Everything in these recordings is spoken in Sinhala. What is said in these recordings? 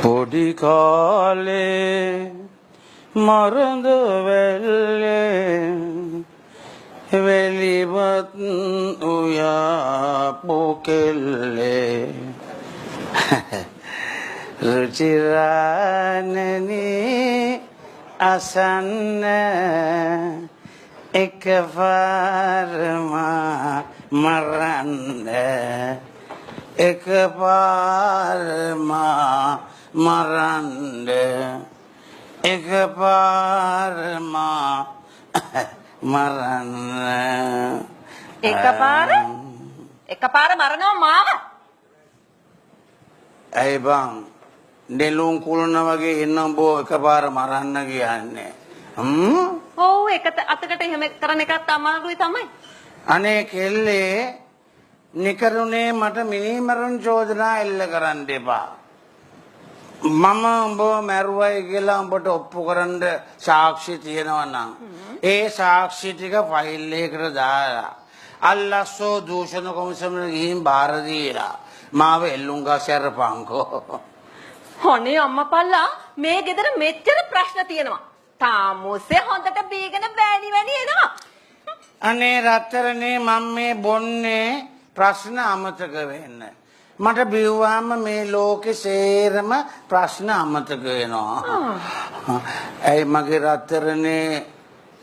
පොඩි කාලේ මරඳ වැල්ලේ වෙලිවත් උයා පොකෙල්ලේ රුචිරානනි අසන්න එකපාරම මරන්න එකපාරම මරන්න එකපාරම මරන්න එකපාර මරනවා මාව. ඇයි බං නෙළුම් කුළුණ වගේ ඉන්නම් බෝ එකපාර මරන්න කියන්නේ ඔව් එක අතකට එහෙම කරන එකත් අමාරුයි තමයි. අනේ කෙල්ලේ නිකරුණේ මට මිනිමරුන් චෝදනා එල්ල කරන්න එපා. මම උඹ මැරුවයි කියලා උඹට ඔප්පු කරන්න සාක්ෂි තියෙනවා නම් ඒ සාක්ෂි ටික ෆයිල් එකකට දාලා අල්ලස්සෝ දූෂණ කොමිසමට ගිහින් බාර දීලා මාව එල්ලුම් ගස් යරපන්කෝ. අනේ අම්මපල්ලා මේ ගෙදර මෙච්චර ප්‍රශ්න තියෙනවා. තාමුසේ හොඳට බීගෙන බෑණි වැනි එනවා. අනේ රත්තරනේ මම මේ බොන්නේ ප්‍රශ්න අමතක වෙන්න. මට බිව්වාම මේ ලෝකේ සේරම ප්‍රශ්න අමතක වෙනවා. ඇයි මගේ රත්තරනේ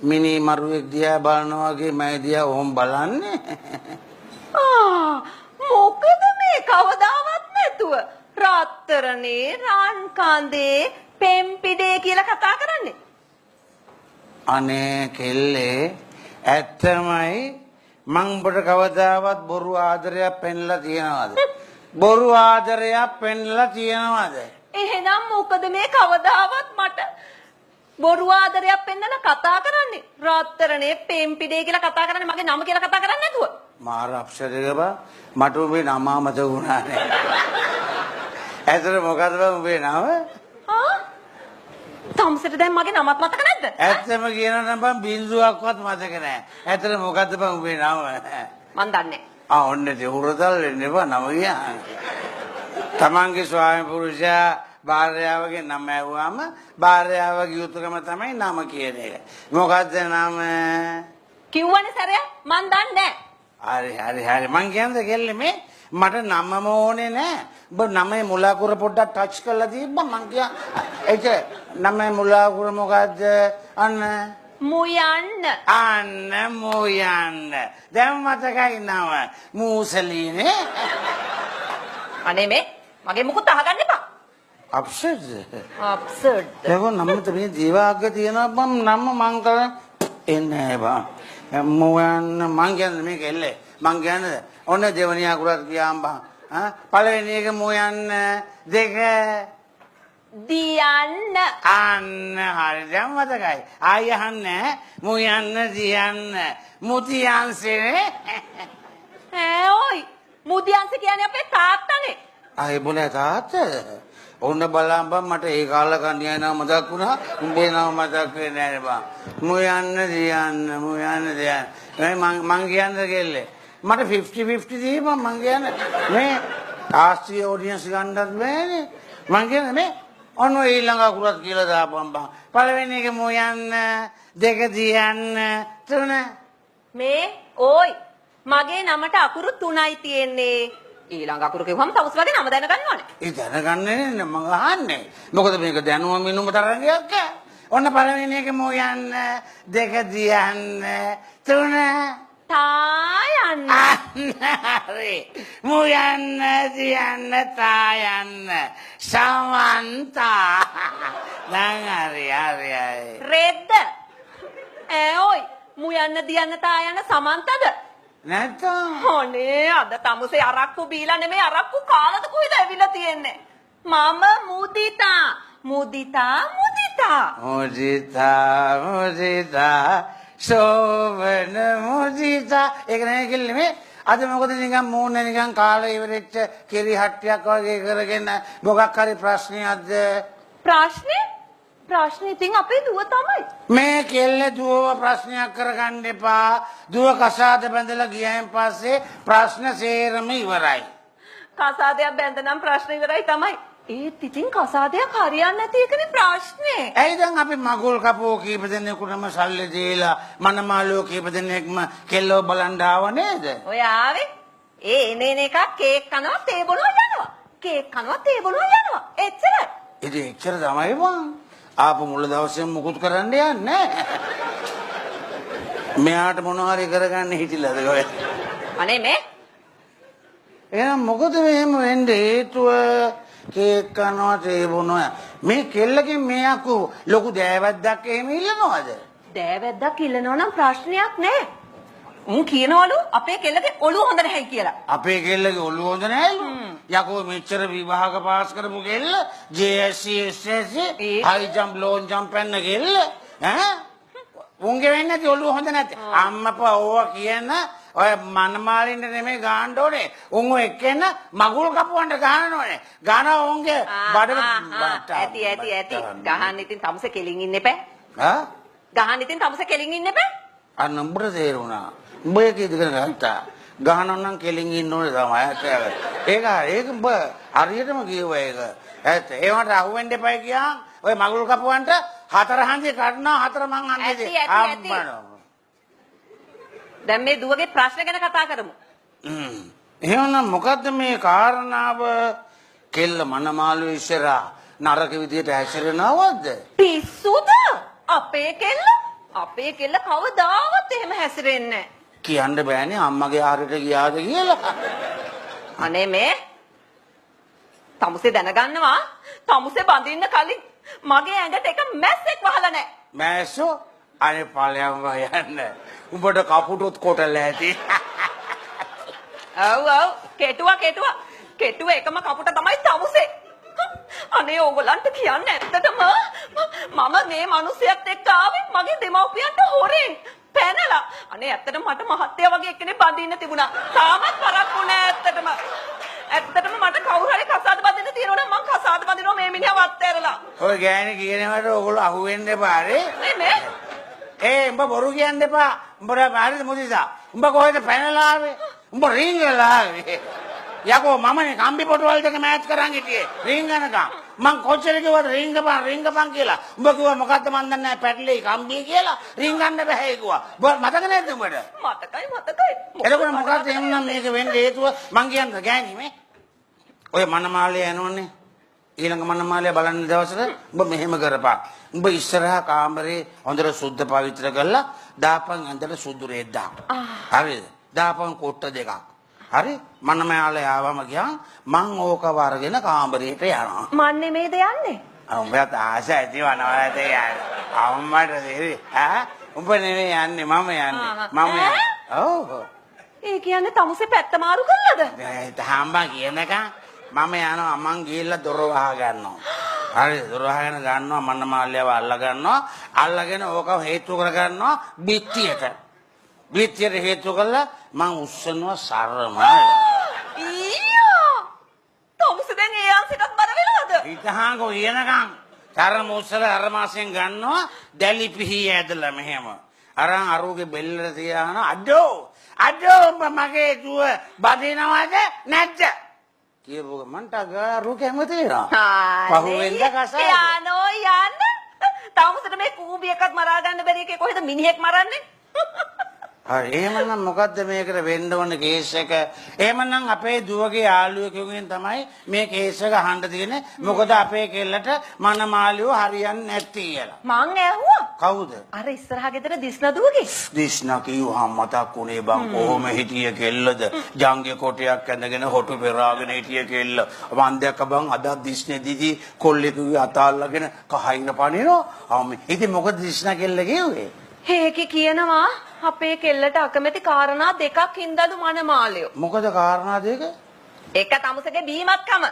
මිනි මරුවෙක් දිහා බලනවා වගේ මම දිහා ඔහොම බලන්නේ? මොකද මේ කවදාවත් නැතුව රත්තරනේ රන් කඳේ පෙම්පිඩේ කියලා කතා කරන්නේ. අනේ කෙල්ලේ ඇත්තමයි මං උඹට කවදාවත් බොරු ආදරයක් පෙන්ලා තියනවද? බොරු ආදරයක් පෙන්ලා තියනවද? එහෙනම් මොකද මේ කවදාවත් මට බොරු ආදරයක් පෙන්නලා කතා කරන්නේ? රත්තරනේ පෙම්පිඩේ කියලා කතා කරන්නේ මගේ නම කියලා කතා කරන්නේ නැතුව. මාර අප්සර් එක බා මට උඹේ නම මතක වුණා නේ. ඇතර මොකද්ද බං උඹේ නම? තම්සෙට දැන් මගේ නමත් මතක නැද්ද? ඇත්තම කියනවා නම් බං බින්දුවක්වත් මතක නැහැ. ඇතර මොකද්ද බං උඹේ නම? මන් දන්නේ. ඔන්න දෙහුරතල් වෙන්න එපා නම කියන්නේ. තමන්ගේ ස්වාමි පුරුෂයා භාර්යාවගේ නම ඇහුවාම භාර්යාවගේ යුතුයකම තමයි නම කියන එක. මොකද්ද නම? කිව්වනේ සරයා මන් දන්නේ හරි මං කියන්නේ කෙල්ලේ මේ මට නමම ඕනේ නෑ. ඔබ නමේ මුලාකුර පොඩ්ඩක් ටච් කරලා දීපන් මං කිය. ඒක නමේ මුලාකුර මොකද්ද? අන්න මුයන්න. අන්න මුයන්න. දැන් මතකයි නම. මූසලීනේ. අනේ මේ මගේ මුකුත් අහගන්න එපා. අප්සෙට්. ඒක නමත මේ දිවාග්ග තියෙනවා බම් නම මං කරා එන්නේ බං. මුයන්න මං කියන්නේ මේක එල්ලේ. මං කියන්නේ ඔන්න දෙවණිය අකුරත් ගියාම් බං. පළවෙනි එක මුයන්න දෙක දියන්න. අන්න හරි දැන් මතකයි. ආය අහන්නේ මුයන්න දියන්න මුතියන්සේ ඔයි මුදියන්ස කියන්නේ අපේ තාත්තනේ. ආයේ බොලේ තාත්තා ඔන්න බලන්න බං මට ඒ කාලේ කන්‍යා නම මතක් වුණා උඹේ නම මතක් වෙන්නේ නැහැ බං. මුයන්න දියන්න මං කියන්නේ කෙල්ලේ මට 50-50 දීපන් මං කියන්නේ මේ ආස්ට්‍රේලියා ඔඩියන්ස් ගන්නත් බෑනේ. මං කියන්නේ මේ ඔන්න ඊළඟ අකුරත් කියලා දාපන් බං. පළවෙනි එක මුයන්න දෙක දියන්න තුන මේ ඕයි මගේ නමට අකුරු 3යි තියෙන්නේ. ඊළඟ අකුරු කිව්වම තවුස් වගේ නම දැනගන්න ඕනේ. ඒ දැනගන්නේ නේ මං අහන්නේ. මොකද මේක දැනුම මිනුම තරංගයක්. ඔන්න පළවෙනි එක මුයන්න දෙක දියන්න තුන තායන්න. හරි මුයන්න දියන්න තායන්න සමන්තා. දැන් හරි රෙද්ද. ඔයි මුයන්න දියන්න තායන්න සමන්තද? නැත්තම් අනේ අද තමුසේ අරක්කු බීලා නෙමෙයි අරක්කු කාලද කොයිද ඇවිල්ලා තියෙන්නේ. මම මුදිතා සෝවන මුදිතා ඒක නේ කිල්ලේ මේ අද මොකද නිකන් මූණ නිකන් කාලේ ඉවරෙච්ච කිරි හට්ටියක් වගේ කරගෙන මොකක් හරි ප්‍රශ්නයක්ද? ප්‍රශ්නේ ඉතින් අපේ දුව තමයි. මේ කෙල්ල දුවව ප්‍රශ්නයක් කරගන්න එපා. දුව කසාද බැඳලා ගියයින් පස්සේ ප්‍රශ්න සේරම ඉවරයි. කසාදයක් බැඳ නම් ප්‍රශ්න ඉවරයි තමයි. ඒත් ඉතින් කසාදයක් හරියන්නේ නැති එකනේ ප්‍රශ්නේ. ඇයි දැන් අපි මගුල් කපෝ කීප දෙනෙකුටම සල්ලි දීලා මනමාලෝ කීප දෙනෙක්ම කෙල්ලෝ බලන් ආව නේද? ඔය ආවේ ඒ එනේන එකක් කේක් කනවා තේ බොනවා යනවා. කේක් කනවා තේ බොනවා යනවා. එච්චරයි. ඉතින් එච්චර තමයි බං. ආපු මුල දවසේ මුකුත් කරන්න යන්නේ නැහැ. මෙයාට මොනවා හරි කරගන්න හිටිලාද ඔය? අනේ මේ එහෙනම් මොකද මෙහෙම වෙන්නේ හේතුව? කේක් කනවා තේ බොනවා. මේ කෙල්ලකින් මේ අකු ලොකු දෑවැද්දක් එහෙම ඉල්ලනවද? දෑවැද්දක් ඉල්ලනවා නම් ප්‍රශ්නයක් නැහැ. උන් කියනවලු අපේ කෙල්ලගේ ඔළුව හොඳ නැහැ කියලා. අපේ කෙල්ලගේ ඔළුව හොඳ නැහැලු. යකෝ මෙච්චර විභාග පාස් කරපු කෙල්ල JSC SSC high jump long jump පැන්න කෙල්ල ඈ උන්ගේ වෙන්නේ නැති ඔළුව හොඳ නැති අම්මපා ඕවා කියන ඔය මනමාලින්ද නෙමෙයි ගහන්න ඕනේ උන් ඔය එක්කෙන මගුල් කපුවන්ට ගහනෝනේ ගහනවා උන්ගේ බඩ ඇති ගහන්න ඉතින් තමුසේ කෙලින් ඉන්න එපා. ඈ ගහන්න ඉතින් තමුසේ කෙලින් ඉන්න එපා. අන්න උඹට තේරුණා උඹ ඒක ඉදගෙන ගත්තා ගහනවා නම් කෙලින් ඉන්න ඕනේ තමයි ඒක උඹ හරියටම කියුවා ඒක ඇත්ත ඒවට අහුවෙන්න එපා කියා ඔය මගුල් කපුවන්ට හතර හන්දිය කඩනවා හතර මං හන්දිය දැන් මේ දුවගේ ප්‍රශ්න ගැන කතා කරමු. එහෙනම් මොකද්ද මේ කාරණාව කෙල්ල මනමාලු ඉස්සරහා නරක විදියට හැසිරෙනවද? පිස්සුද? අපේ කෙල්ල කවදාවත් එහෙම හැසිරෙන්නේ නැහැ. කියන්න බෑනේ අම්මගේ ආරයට ගියාද කියලා. අනේ මේ තමුසේ දැනගන්නවා තමුසේ බඳින්න කලින් මගේ ඇඟට එක මැස්සෙක් වහලා නැහැ. මෑස්සෝ අනේ ඵලයන්ව යන්න. උඹට කපුටොත් කොටලා ඇති. ඔව් කෙටුව එකම කපුට තමයි තමුසේ. අනේ ඕගොල්ලන්ට කියන්නේ ඇත්තටම මම මේ මිනිහයත් එක්ක ආවේ මගේ දෙමව්පියන්ට හොරෙන් පැනලා. අනේ ඇත්තටම මට මහත්තයා වගේ එක්කෙනෙක් බඳින්න තිබුණා. තාමත් පරක්කු නෑ ඇත්තටම. ඇත්තටම මට කවුරු හරි කසාද බඳින්න තියෙනවා නම් මං කසාද බඳිනවා මේ මිනිහා වත් ඇරලා. ඔය ගෑණි කියනවට ඕගොල්ලෝ අහුවෙන්න එපා නේ. මේ උඹ බොරු කියන්න එපා. උඹට හරිද මුදිසා? උඹ කොහෙද පැනලා ආවේ? උඹ රින්ගලා ආවේ. යකෝ මමනේ කම්බි පොටවල් දෙක මෑච් කරන් හිටියේ. රින්ගනකම්. මං කොච්චර කිව්වද රින්ගපන් කියලා. උඹ කිව්වා මොකද්ද මන් දන්නේ නැහැ පැටලෙයි කම්බි කියලා. රින්ගන්න බෑ කිව්වා. මතක නැද්ද උඹට? මතකයි. එතකොට මොකද්ද එන්නම් මේක වෙන්නේ හේතුව මං කියන්නද ගෑණි මේ? ඔය මනමාලේ යනෝනේ. ඊළඟ මනමාලේ බලන්න දවසට උඹ මෙහෙම කරපන්. උඹ ඉස්සරහා කාමරේ හොඳට සුද්ධ පවිත්‍ර කරලා දාපන් ඇඳලා සුදු රෙද්දක්. හරිද? දාපන් කොට්ට දෙකක්. හරි මනමාලේ ආවම ගියා මං ඕක වරගෙන කාමරේට යනවා. මන් නෙමෙයිද යන්නේ? උඹට ආස ඇති වනවලට යන්නේ. අම්මට දෙවි ඈ උඹ නෙමෙයි යන්නේ මම යන්නේ. ඔව්. ඒ කියන්නේ තමුසේ පැත්ත මාරු කළාද? තාම්බා කියනකම් මම යනවා මං ගිහිල්ලා දොර වහ ගන්නවා. හරි දොර වහගෙන ගන්නවා මනමාලියව අල්ල ගන්නවා. අල්ලගෙන ඕක හේතු කර ගන්නවා බිත්තියට. බිත්තියට හේතු කළා මං උස්සනවා සරමයි. ඊයෝ! තමුසේ දැන් ඒ අංශයටත් බර වෙනවද? හිතහාගෝ ඊනකම් සරම උස්සලා අර මාසෙන් ගන්නවා දැලි පිහි ඇදලා මෙහෙම. අරන් අරුගේ බෙල්ලට තියාන අඩෝ මගේ දුව බදිනවද නැද්ද? කියපුව මන්ට ගාරු කැමති වෙනවා. පහුවෙන්ද කසාද. යන්න. තමුසේට මේ කූඹි එකක් මරා ගන්න බැරි එකේ කොහෙද මිනිහෙක් මරන්නේ? හරි එහෙමනම් මොකද්ද මේකට වෙන්න ඕන කේස් එක? එහෙමනම් අපේ දුවගේ යාළුවෙකුගෙන් තමයි මේ කේස් එක අහන්න තියෙන්නේ. මොකද අපේ කෙල්ලට මනමාලියෝ හරියන්නේ නැති කියලා. මං ඇහුවා. කවුද? අර ඉස්සරහා ගෙදර දිස්නා දුවගේ. දිස්නා කිව්වහම මතක් උනේ බං කොහොම හිටිය කෙල්ලද? ජංගේ කොටයක් ඇඳගෙන හොටු පෙරාගෙන හිටිය කෙල්ල. මන් දැක්ක බං අද දිස්නේ දිදි කොල්ලෙකුගේ අතාල්ලාගෙන කහින්න පනිනවා. ඉතින් මොකද දිස්නා කෙල්ල කිව්වේ? හේකි කියනවා අපේ කෙල්ලට අකමැති කාරණා දෙකක් හින්දාලු මනමාලියෝ. මොකද කාරණා දෙක? එක තමුසේගේ බීමත්කම.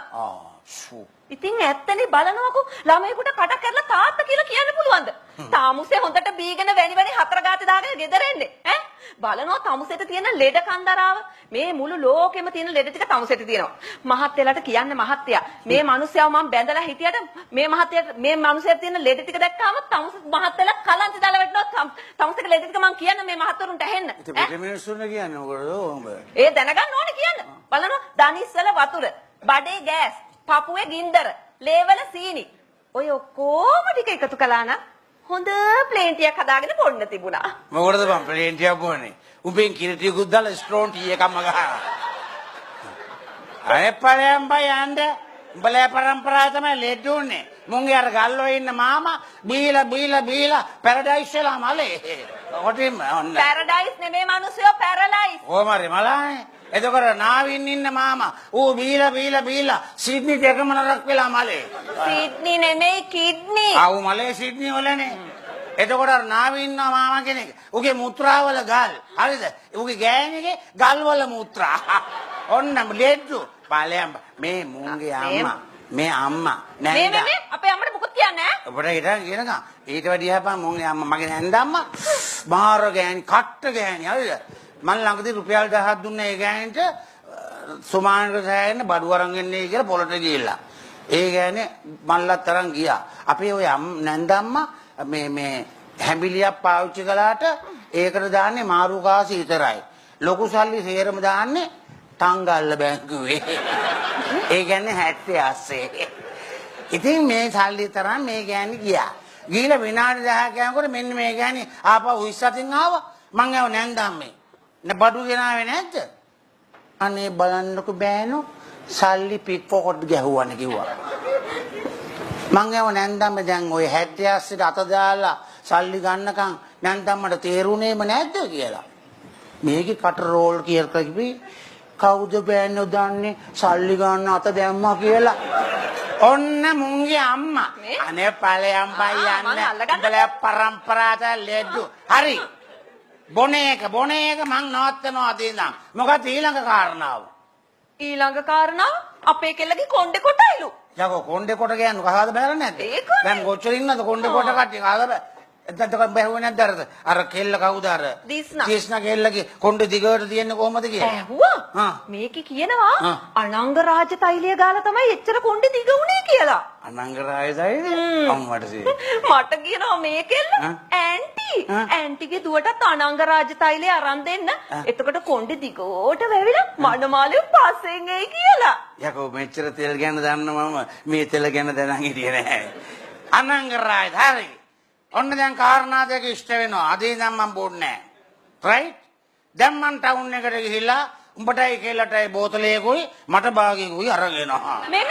ෂූ. ඉතින් ඇත්තනේ බලනවකෝ ළමයෙකුට කට කරලා තාත්තා කියලා කියන්න පුළුවන්ද? තාමුසේ හොඳට බීගෙන වැනි හතර ගාතේ දාගෙන ගෙදර එන්නේ. ඈ බලනවා තමුසෙට තියෙන ලෙඩ කන්දරාව. මේ මුළු ලෝකෙම තියෙන ලෙඩ ටික තමුසෙට තියෙනවා. මහත්තයලාට කියන්න මහත්තයා මේ මිනිස්සයව මම බැඳලා හිටියට මේ මිනිස්සයාට තියෙන ලෙඩ ටික දැක්කාම තමුස මහත්තයලා කලන්ත දාලා වැටෙනවා. තමුසෙට ලෙඩ ටික මම කියන්න මේ මහත්තවරුන්ට ඇහෙන්න. ඒ මිනිස්සුන්ට කියන්නේ මොකද උඹ? ඒ දැනගන්න ඕනේ කියන්න. බලනවා දනිස්සල වතුර, බඩේ ගෑස්, පපුවේ ගින්දර ලේවල සීනි. ඔය ඔක්කොම ටික එකතු කළා නම් හොඳ ප්ලේන් ටියක් හදාගෙන පොන්න තිබුණා. මොකටද බං ප්ලේන් ටියක් බොන්නේ? උඹෙන් කිරිටියකුත් දාලා ස්ට්‍රෝන් ටී එකක්ම ගහනවා. අනේ ඵලයන් බය යන්න. උඹලා පරම්පරාව තමයි ලෙඩ උන්නේ. මුංගේ අර ගල්වල ඉන්න මාමා බීලා පැරඩයිස් වෙලා මලේ. කොටින්ම ඔන්න. පැරඩයිස් නෙමේ මිනිස්සුયો පැරලයිස්. ඕමරි මලානේ. එතකොට නාවින් ඉන්න මාමා ඌ බීලා සිඩ්නි දෙකම නරක් වෙලා මලේ. සිඩ්නි නෙමේ කිඩ්නි. ආ ඌ මලේ සිඩ්නි වලනේ. එතකොට අර නාවින් ඉන්න මාමා කෙනෙක් ඌගේ මුත්‍රාවල ගල්. හරිද? ඌගේ ගෑණිගේ ගල් වල මුත්‍රා. ඔන්න ලෙඩු. බලයන් මේ මුංගේ අම්මා මේ අම්මා නෑ මේ අපේ අම්මට මොකද කියන්නේ ඈ? ඔබට හිටන් කියනකම් ඊට වැඩි හපන් මුංගේ අම්මා මගේ නැන්දම්මා මාර ගෑණි කට්ට ගෑණි හරිද? මම ළඟදී රුපියල් 1000ක් දුන්නා ඒ ගෑණිට සුමානට සෑහෙන්න බඩු අරන් එන්නේ කියලා පොලට ගිහිල්ලා. ඒ ගෑණි මල්ලත් තරම් ගියා. අපේ ඔය නැන්දම්මා මේ හැඹිලියක් පාවිච්චි කළාට ඒකට දාන්නේ මාරු කාසි විතරයි. ලොකු සල්ලි සේරම දාන්නේ තංගල්ල බැංකුවේ. ඒ කියන්නේ 78. ඉතින් මේ සල්ලි තරම් මේ ගෑණි ගියා. ගිහලා විනාඩි 10ක් යනකොට මෙන්න මේ ගෑණි ආපහු ඉස්සතින් ආවා. මං ආව නැන්දම්මේ. බඩු ගෙනාවේ නැද්ද? අනේ බලන්නකො බෑනෝ සල්ලි පික් පොකට් ගැහුවානේ කිව්වා. මං ආව නැන්දම්මේ දැන් ওই 78ට අත දාලා සල්ලි ගන්නකම් නැන්දම්මට තේරුණේම නැද්ද කියලා. මේකේ කට රෝල් කියලා කිව්වේ කවුද බෑනෝ දන්නේ සල්ලි ගන්න අත දැම්මා කියලා. ඔන්න මුංගේ අම්මා. අනේ ඵලයන් බයි යන්න. උඹලා පරම්පරාවට ලෙඩු. හරි. බොන එක මං නවත්තනවා අද ඉඳන්. මොකද ඊළඟ කාරණාව? ඊළඟ කාරණාව අපේ කෙල්ලගේ කොණ්ඩේ කොටයිලු. යකෝ කොණ්ඩේ කොට ගෑනු කහවද බැලන්නේ නැද්ද? ඒකනේ. දැන් කොච්චර ඉන්නද කොණ්ඩේ කොට කට්ටිය කහවද බෑ. එතකොට බැහුවේ නැද්ද අර කෙල්ල කවුද අර? දිස්නා කෙල්ලගේ කොණ්ඩේ දිගට තියෙන්නේ කොහමද කියලා? ඇහුවා. මේකේ කියනවා අනංග රාජ තෛලය ගාලා තමයි එච්චර කොණ්ඩේ දිග උනේ කියලා. අනංග රාජ තෛලය? අම්මට සී. මට කියනවා මේ කෙල්ල ඇන්ටිගේ දුවටත් අනංග රාජ තෛලය අරන් දෙන්න. එතකොට කොණ්ඩේ දිගට වැවිලා මනමාලිය පස්සෙන් එයි කියලා. යකෝ මෙච්චර තෙල් ගැන දන්න මම මේ තෙල් ගැන දැනන් හිටියේ නැහැ. අනංග රාජ හරි. ඔන්න දැන් කාරණා දෙක ඉෂ්ට වෙනවා. අද ඉඳන් මම බොන්නේ නැහැ. රයිට්? දැන් මම ටවුන් එකට ගිහිල්ලා උඹටයි කෙල්ලටයි බෝතලයකුයි මට භාගයකුයි අරගෙන එනවා. මේ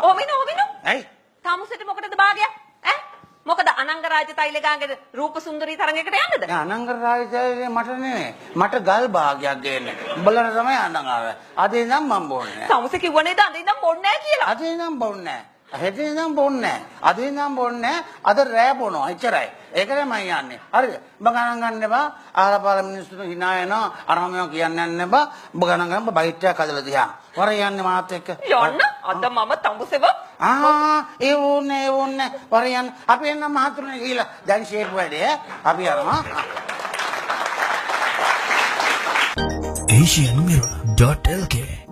ඕමිනෝ. ඇයි? තාමුසෙට මොකටද භාගයක්? ඈ? මොකද අනංග රාජ තෛල ගාංගෙද රූප සුන්දරී තරඟයකට යන්නද? අනංග රාජ තෛලය මට නෙමෙයි. මට ගල් භාගයක් දෙන්න. උඹලට තමයි අනංග ආවේ. අද ඉඳන් මම බොන්නේ නැහැ. තාමුසෙ කිව්ව නේද අද ඉඳන් බොන්නේ නැහැ කියලා? අද ඉඳන් බොන්නේ නැහැ. හෙට ඉඳන් බොන්නේ නැහැ. අද ඉඳන් බොන්නේ නැහැ. අද රෑ බොනවා. එච්චරයි. ඒකනේ මම යන්නේ. හරිද? ඔබ ගණන් ගන්න එපා. ආලාපාල මිනිස්සුන්ට hina වෙනවා. අරමම කියන්නේ යන්න එපා. ඔබ ගණන් ගන්න බයිට් එකක් හදලා තියා. වර යන්නේ මාත් එක්ක. යන්න. අද මම තඹුසෙව ඒ ඕනේ. වර යන්න. අපි එන්න මහතුරුනේ ගිහිලා දැන් ෂේප් වැඩේ. අපි යනවා. asianmirror.lk